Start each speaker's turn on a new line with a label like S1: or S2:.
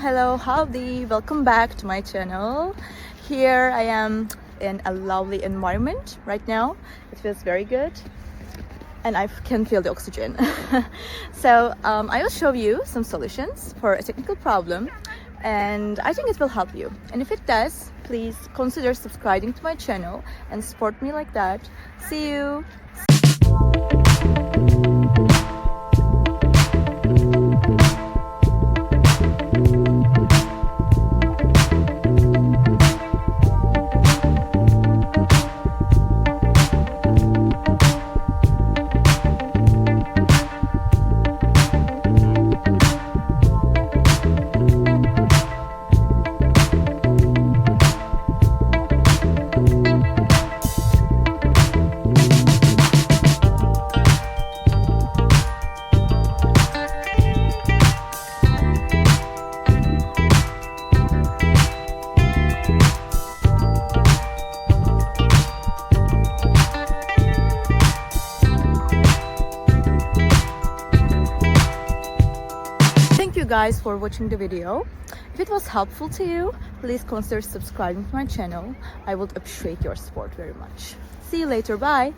S1: Hello, howdy, welcome back to my channel. Here I am in a lovely environment right now. It feels very good and I can feel the oxygen. So I will show you some solutions for a technical problem and I think it will help you. And if it does, please consider subscribing to my channel and support me like that. See you! Thank you guys for watching the video. If it was helpful to you, please consider subscribing to my channel. I would appreciate your support very much. See you later, bye!